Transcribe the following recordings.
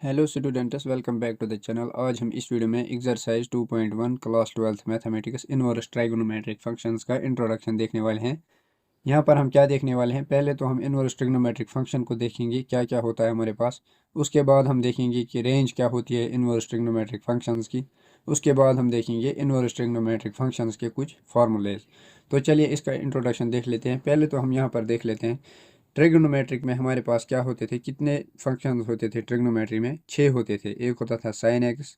Hello students, welcome back to the channel. आज हम इस वीडियो में exercise 2.1 class 12th mathematics inverse trigonometric functions का इंट्रोडक्शन देखने वाले हैं। यहाँ पर हम क्या देखने वाले हैं, पहले तो हम इनवर्स ट्रिग्नोमेट्रिक फंक्शन को देखेंगे क्या क्या होता है हमारे पास। उसके बाद हम देखेंगे कि रेंज क्या होती है इनवर्स ट्रिग्नोमेट्रिक फंक्शंस की। उसके बाद हम देखेंगे इनवर्स ट्रिग्नोमेट्रिक फंक्शंस के कुछ फार्मूलेज। तो चलिए इसका इंट्रोडक्शन देख लेते हैं। पहले तो हम यहाँ पर देख लेते हैं ट्रिग्नोमेट्रिक में हमारे पास क्या होते थे, कितने फंक्शंस होते थे ट्रिग्नोमेट्री में। 6 होते थे। एक होता था साइन एक्स,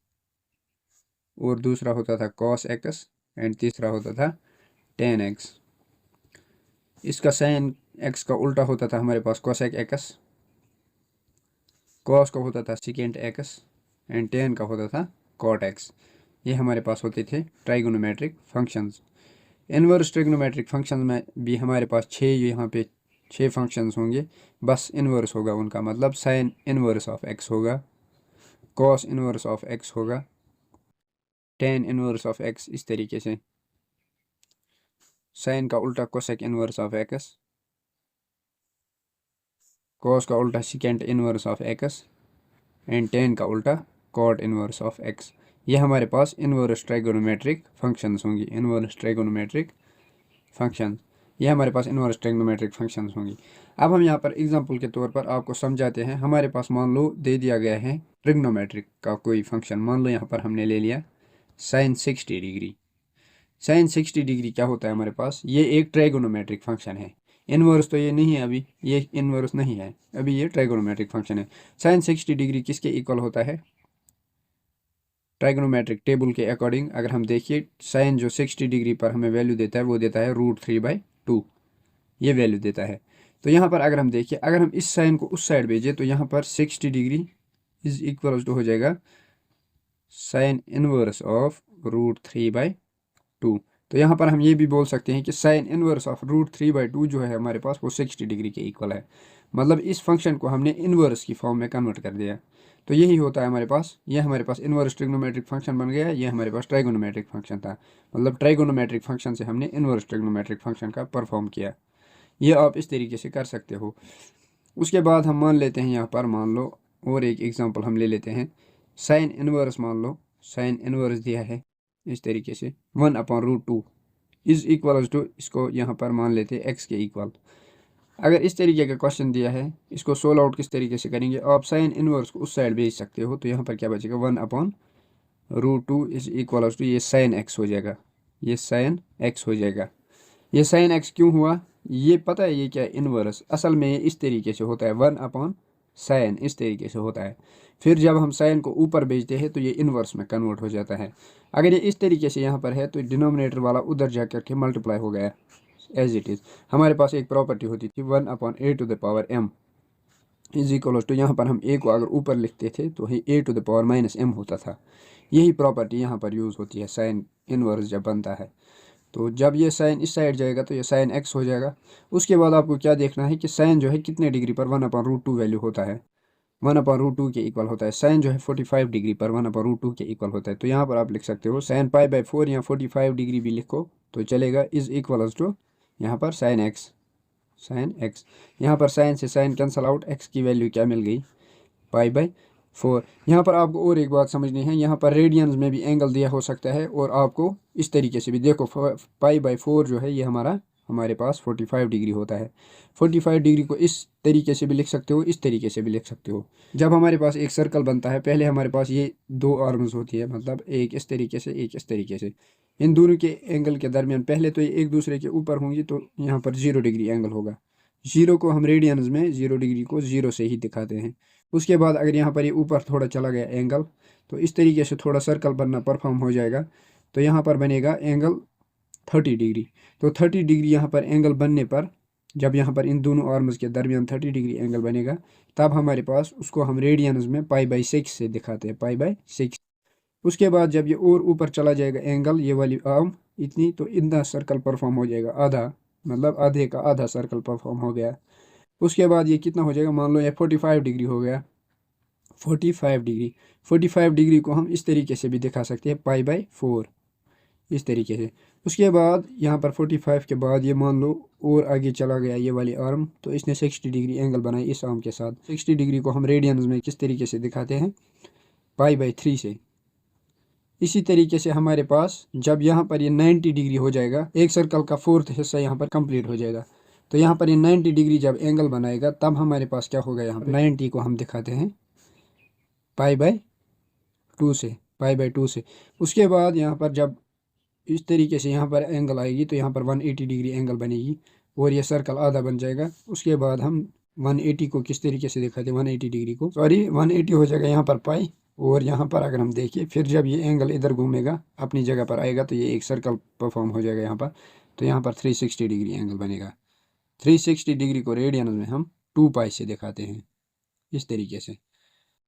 और दूसरा होता था कॉस एक्स, एंड तीसरा होता था टेन एक्स। इसका साइन एक्स का उल्टा होता था हमारे पास कोसेक एक्स, कॉस का होता था सिकेंट एक्स, एंड टेन का होता था कॉट एक्स। ये हमारे पास होते थे trigonometric functions. Inverse trigonometric functions में भी हमारे पास 6 यहाँ पे 6 फंक्शंस होंगे। बस इनवर्स होगा उनका, मतलब साइन इनवर्स ऑफ एक्स होगा, कॉस इनवर्स ऑफ एक्स होगा, टेन इनवर्स ऑफ एक्स, इस तरीके से साइन का उल्टा cosec inverse of x, cos का उल्टा secant inverse of x, and ten का उल्टा कॉट इनवर्स ऑफ एक्स। ये हमारे पास इनवर्स ट्राइगोनोमेट्रिक फंक्शंस होंगी। इनवर्स ट्राइगोनोमेट्रिक फंक्शन, ये हमारे पास इनवर्स ट्रिग्नोमेट्रिक फंक्शंस होंगी। अब हम यहाँ पर एग्जांपल के तौर पर आपको समझाते हैं। हमारे पास मान लो दे दिया गया है ट्रिग्नोमेट्रिक का कोई फंक्शन। मान लो यहाँ पर हमने ले लिया साइन 60 डिग्री। साइन 60 डिग्री क्या होता है हमारे पास, ये एक ट्राइगोनोमेट्रिक फंक्शन है। इनवर्स तो ये नहीं है, अभी ये इनवर्स नहीं है, अभी ये ट्राइगोनोमेट्रिक फंक्शन है। साइन 60 डिग्री किसके इक्वल होता है, ट्राइगोनोमेट्रिक टेबल के अकॉर्डिंग अगर हम देखिए, साइन जो 60 डिग्री पर हमें वैल्यू देता है वो देता है √3/2, ये वैल्यू देता है। तो यहाँ पर अगर हम देखिए, अगर हम इस साइन को उस साइड भेजें तो यहाँ पर 60 डिग्री इज इक्वल टू हो जाएगा साइन इनवर्स ऑफ √3/2। तो यहाँ पर हम ये भी बोल सकते हैं कि साइन इनवर्स ऑफ √3/2 जो है हमारे पास वो 60 डिग्री के इक्वल है। मतलब इस फंक्शन को हमने इनवर्स की फॉर्म में कन्वर्ट कर दिया। तो यही होता है हमारे पास, ये हमारे पास इनवर्स ट्रिग्नोमेट्रिक फंक्शन बन गया। ये हमारे पास ट्राइगोनोमेट्रिक फंक्शन था, मतलब ट्राइगोनोमेट्रिक फंक्शन से हमने इनवर्स ट्रिग्नोमेट्रिक फंक्शन का परफॉर्म किया। ये आप इस तरीके से कर सकते हो। उसके बाद हम मान लेते हैं यहाँ पर, मान लो और एक एग्जांपल हम ले लेते हैं। साइन इनवर्स, मान लो साइन इनवर्स दिया है इस तरीके से 1/√2 इज इक्वल टू, इसको यहाँ पर मान लेते हैं एक्स के इक्वल। अगर इस तरीके का क्वेश्चन दिया है, इसको सोल्व आउट किस तरीके से करेंगे, आप साइन इनवर्स को उस साइड भेज सकते हो। तो यहाँ पर क्या बचेगा, 1/√2 इज इक्वल टू, ये साइन एक्स हो जाएगा, ये साइन एक्स हो जाएगा। ये साइन एक्स क्यों हुआ, ये पता है ये क्या है, इनवर्स। असल में ये इस तरीके से होता है, 1/sin, इस तरीके से होता है। फिर जब हम साइन को ऊपर भेजते हैं तो ये इनवर्स में कन्वर्ट हो जाता है। अगर ये इस तरीके से यहाँ पर है तो डिनोमिनेटर वाला उधर जा करके मल्टीप्लाई हो गया एज इट इज़। हमारे पास एक प्रॉपर्टी होती थी 1/a⁻m इज इक्वल टू, यहाँ पर हम a को अगर ऊपर लिखते थे तो a⁻m होता था। यही प्रॉपर्टी यहाँ पर यूज़ होती है साइन इनवर्स जब बनता है। तो जब ये साइन इस साइड जाएगा तो ये साइन एक्स हो जाएगा। उसके बाद आपको क्या देखना है कि साइन जो है कितने डिग्री पर 1/√2 वैल्यू होता है, 1/√2 के इक्वल होता है। साइन जो है 45 डिग्री पर 1/√2 के इक्वल होता है। तो यहाँ पर आप लिख सकते हो साइन π/4 या 45 डिग्री भी लिखो तो चलेगा, इज इक्वल टू यहाँ पर साइन एक्स, साइन एक्स। यहाँ पर साइन से साइन कैंसल आउट, एक्स की वैल्यू क्या मिल गई, π/4। यहाँ पर आपको और एक बात समझनी है, यहाँ पर रेडियंस में भी एंगल दिया हो सकता है, और आपको इस तरीके से भी देखो, π/4 जो है ये हमारे पास 45 डिग्री होता है। 45 डिग्री को इस तरीके से भी लिख सकते हो, इस तरीके से भी लिख सकते हो। जब हमारे पास एक सर्कल बनता है, पहले हमारे पास ये 2 आर्म्स होती है, मतलब एक इस तरीके से एक इस तरीके से। इन दोनों के एंगल के दरमियान पहले तो ये एक दूसरे के ऊपर होंगी, तो यहाँ पर 0 डिग्री एंगल होगा। 0 को हम रेडियंस में 0 डिग्री को 0 से ही दिखाते हैं। उसके बाद अगर यहाँ पर ये ऊपर थोड़ा चला गया एंगल, तो इस तरीके से थोड़ा सर्कल बनना परफॉर्म हो जाएगा। तो यहाँ पर बनेगा एंगल 30 डिग्री। तो 30 डिग्री यहाँ पर एंगल बनने पर, जब यहाँ पर इन दोनों आर्म्स के दरमियान 30 डिग्री एंगल बनेगा, तब हमारे पास उसको हम रेडियंस में π/6 से दिखाते हैं, π/6। उसके बाद जब ये और ऊपर चला जाएगा एंगल, ये वाली आर्म इतनी, तो इतना सर्कल परफॉर्म हो जाएगा, आधा, मतलब आधे का आधा सर्कल परफॉर्म हो गया। उसके बाद ये कितना हो जाएगा, मान लो ये 45 डिग्री हो गया। 45 डिग्री को हम इस तरीके से भी दिखा सकते हैं, π/4। इस तरीके से। उसके बाद यहाँ पर 45 के बाद ये मान लो और आगे चला गया ये वाली आर्म, तो इसने 60 डिग्री एंगल बनाई इस आर्म के साथ। 60 डिग्री को हम रेडियंस में किस तरीके से दिखाते हैं, π/3 से। इसी तरीके से हमारे पास जब यहाँ पर ये 90 डिग्री हो जाएगा, एक सर्कल का 4th हिस्सा यहाँ पर कंप्लीट हो जाएगा, तो यहाँ पर ये 90 डिग्री जब एंगल बनाएगा तब हमारे पास क्या होगा, यहाँ पर 90 को हम दिखाते हैं π/2 से, π/2 से। उसके बाद यहाँ पर जब इस तरीके से यहाँ पर एंगल आएगी तो यहाँ पर 180 डिग्री एंगल बनेगी और ये सर्कल आधा बन जाएगा। उसके बाद हम 180 को किस तरीके से दिखाते हैं, 180 डिग्री को, सॉरी 180 हो जाएगा यहाँ पर पाई, और यहाँ पर अगर हम देखिए फिर जब ये एंगल इधर घूमेगा अपनी जगह पर आएगा तो ये एक सर्कल परफॉर्म हो जाएगा यहाँ पर, तो यहाँ पर 360 डिग्री एंगल बनेगा। 360 डिग्री को रेडियन में हम 2π से दिखाते हैं इस तरीके से।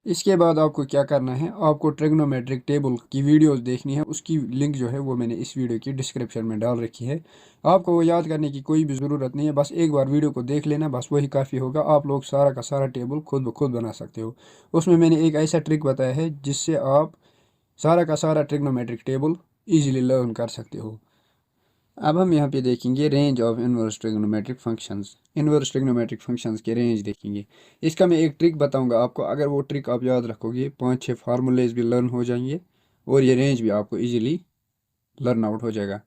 इसके बाद आपको क्या करना है, आपको ट्रिग्नोमेट्रिक टेबल की वीडियोस देखनी है, उसकी लिंक जो है वो मैंने इस वीडियो की डिस्क्रिप्शन में डाल रखी है। आपको वो याद करने की कोई भी ज़रूरत नहीं है, बस एक बार वीडियो को देख लेना, बस वही काफ़ी होगा। आप लोग सारा का सारा टेबल खुद ब खुद बना सकते हो। उसमें मैंने एक ऐसा ट्रिक बताया है जिससे आप सारा का सारा ट्रिग्नोमेट्रिक टेबल ईजिली लर्न कर सकते हो। अब हम यहाँ पे देखेंगे range of inverse trigonometric functions. Inverse trigonometric functions के रेंज देखेंगे। इसका मैं एक ट्रिक बताऊंगा आपको, अगर वो ट्रिक आप याद रखोगे 5-6 फार्मूलेज भी लर्न हो जाएंगे और ये रेंज भी आपको इजीली लर्न आउट हो जाएगा।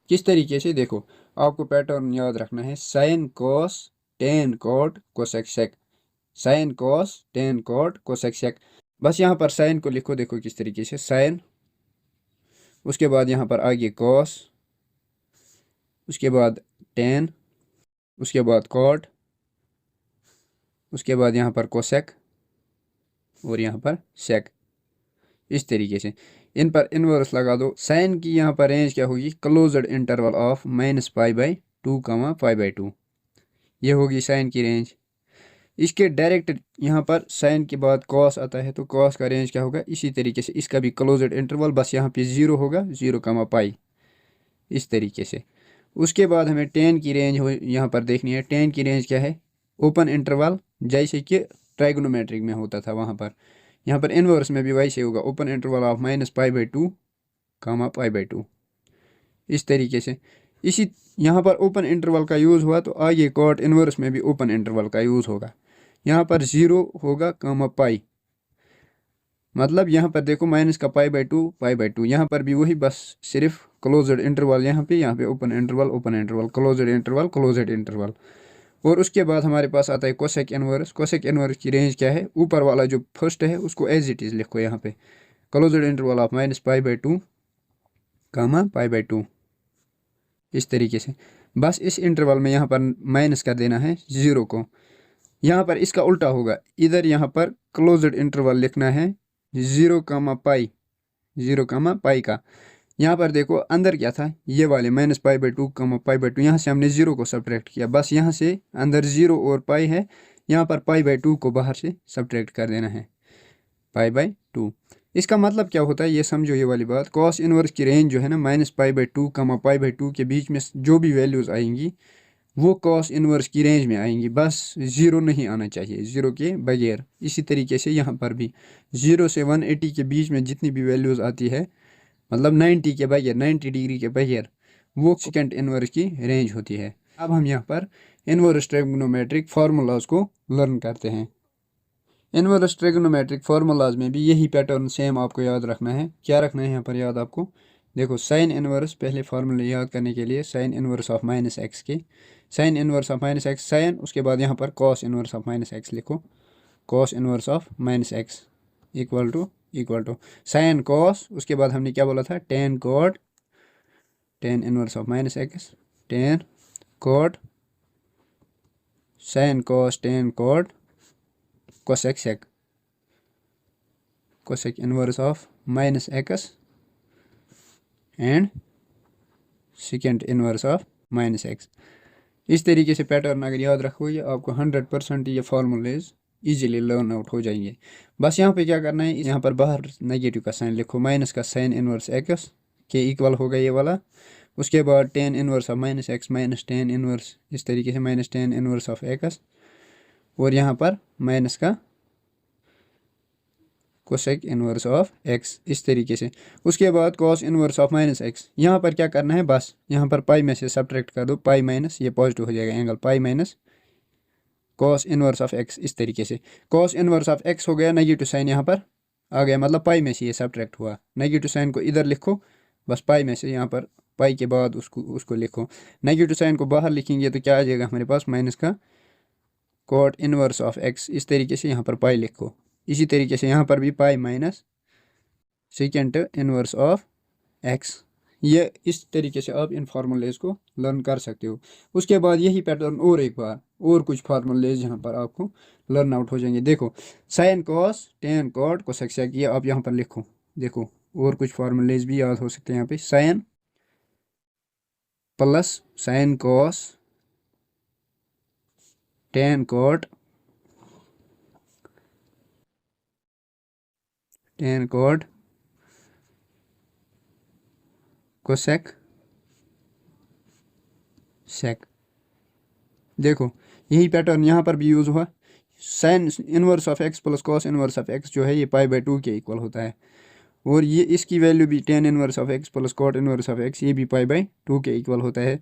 किस तरीके से, देखो आपको पैटर्न याद रखना है, sine cos tan cot cosec sec, sine cos tan cot cosec sec. बस यहाँ पर साइन को लिखो, देखो किस तरीके से साइन, उसके बाद यहाँ पर आगे कॉस, उसके बाद टेन, उसके बाद कॉट, उसके बाद यहाँ पर कोसेक और यहाँ पर सेक। इस तरीके से इन पर इनवर्स लगा दो। साइन की यहाँ पर रेंज क्या होगी, क्लोज्ड इंटरवल ऑफ -π/2, π/2, ये होगी साइन की रेंज। इसके डायरेक्ट यहाँ पर साइन के बाद कॉस आता है तो कॉस का रेंज क्या होगा, इसी तरीके से इसका भी क्लोज्ड इंटरवल, बस यहाँ पे 0 होगा, 0, π, इस तरीके से। उसके बाद हमें टेन की रेंज हो यहाँ पर देखनी है। टेन की रेंज क्या है, ओपन इंटरवल, जैसे कि ट्राइगोनोमेट्रिक में होता था वहाँ पर, यहाँ पर इनवर्स में भी वैसे होगा, ओपन इंटरवल ऑफ -π/2, π/2, इस तरीके से। इसी यहाँ पर ओपन इंटरवल का यूज़ हुआ तो आगे कॉट इनवर्स में भी ओपन इंटरवल का यूज़ होगा। यहाँ पर 0 होगा, π, मतलब यहाँ पर देखो माइनस का π/2, π/2, यहाँ पर भी वही, बस सिर्फ क्लोज्ड इंटरवल यहाँ पे open interval, open interval, closed interval, closed interval. और उसके बाद हमारे पास आता है कोसेक इनवर्स। कोसेक इनवर्स की रेंज क्या है, ऊपर वाला जो फर्स्ट है उसको एज इट इज़ लिखो यहाँ पे, क्लोज्ड इंटरवल ऑफ -π/2, π/2, इस तरीके से। बस इस इंटरवल में यहाँ पर माइनस कर देना है 0 को। यहाँ पर इसका उल्टा होगा, इधर यहाँ पर क्लोज्ड इंटरवल लिखना है 0, π, 0, π का। यहाँ पर देखो अंदर क्या था, ये वाले -π/2, π/2, यहाँ से हमने 0 को सब्ट्रैक्ट किया, बस यहाँ से अंदर 0 और π है, यहाँ पर π/2 को बाहर से सब्ट्रैक्ट कर देना है, π/2। इसका मतलब क्या होता है ये समझो, ये वाली बात, कॉस इनवर्स की रेंज जो है ना -π/2, π/2 के बीच में जो भी वैल्यूज़ आएंगी वो कॉस इनवर्स की रेंज में आएंगी, बस 0 नहीं आना चाहिए, 0 के बगैर। इसी तरीके से यहाँ पर भी 0 से 180 के बीच में जितनी भी वैल्यूज़ आती है, मतलब 90 के बगैर, 90 डिग्री के बगैर, वो सेकंड इनवर्स की रेंज होती है। अब हम यहाँ पर इनवर्स ट्रिग्नोमेट्रिक फार्मूलाज को लर्न करते हैं। इनवर्स ट्रिग्नोमेट्रिक फार्मूलाज में भी यही पैटर्न सेम आपको याद रखना है। क्या रखना है यहाँ पर याद आपको, देखो साइन इनवर्स, पहले फार्मूला याद करने के लिए साइन इनवर्स ऑफ -x के, sine inverse of -x sine, उसके बाद यहाँ पर कॉस इनवर्स ऑफ -x लिखो, cos inverse of -x equal to sine cos, उसके बाद हमने क्या बोला था, tan cot, tan inverse of -x, tan cot, sine cos tan cot cosec sec, cosec inverse of -x and second inverse of -x। इस तरीके से pattern अगर याद रखोगे आपको 100% ये फार्मूलेज इजीली लर्न आउट हो जाएंगे। बस यहाँ पे क्या करना है, यहाँ पर बाहर नेगेटिव का साइन लिखो, माइनस का साइन इनवर्स x के इक्वल होगा ये वाला, उसके बाद ten inverse of -x minus tan inverse, इस तरीके से -10 इनवर्स ऑफ x, और यहाँ पर माइनस का कोसेक इनवर्स ऑफ एक्स, इस तरीके से। उसके बाद cos inverse of minus x, यहाँ पर क्या करना है, बस यहाँ पर पाई में से सब्ट्रैक्ट कर दो, पाई माइनस ये पॉजिटिव हो जाएगा angle, pi minus cos inverse of x, इस तरीके से। कॉस इनवर्स ऑफ एक्स हो गया, नेगेटिव साइन यहाँ पर आ गया, मतलब पाई में से ये सब्ट्रैक्ट हुआ। नेगेटिव साइन को इधर लिखो, बस पाई में से यहाँ पर पाई के बाद उसको लिखो। नेगेटिव साइन को बाहर लिखेंगे तो क्या आ जाएगा हमारे पास, माइनस का कॉट इनवर्स ऑफ एक्स, इस तरीके से यहाँ पर पाई लिखो। इसी तरीके से यहाँ पर भी pi minus second inverse of x. ये इस तरीके से आप इन फार्मूलेज को लर्न कर सकते हो। उसके बाद यही पैटर्न और एक बार और कुछ फार्मूलेज यहाँ पर आपको लर्न आउट हो जाएंगे। देखो sine cos tan cot cosec sec, ये आप यहाँ पर लिखो। देखो और कुछ फार्मूलेज भी याद हो सकते हैं यहाँ पे, sine plus sine cos tan cot cosec sec. देखो यही पैटर्न यहाँ पर भी यूज़ हुआ। Sine inverse of x plus cos inverse of x जो है ये पाई बाई 2 के इक्वल होता है, और ये इसकी वैल्यू भी tan inverse of x plus cot inverse of x, ये भी पाई बाई 2 के इक्वल होता है।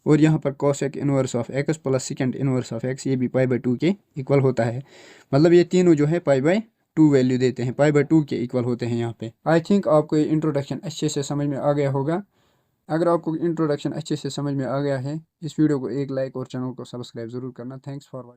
और यहाँ पर cosec inverse of x plus second inverse of x, ये भी पाई बाई 2 के इक्वल होता है। मतलब ये तीनों जो है पाई बाई 2 वैल्यू देते हैं, पाई बाई 2 के इक्वल होते हैं यहाँ पे। आई थिंक आपको ये इंट्रोडक्शन अच्छे से समझ में आ गया होगा। अगर आपको इंट्रोडक्शन अच्छे से समझ में आ गया है, इस वीडियो को एक लाइक और चैनल को सब्सक्राइब ज़रूर करना। Thanks for watching.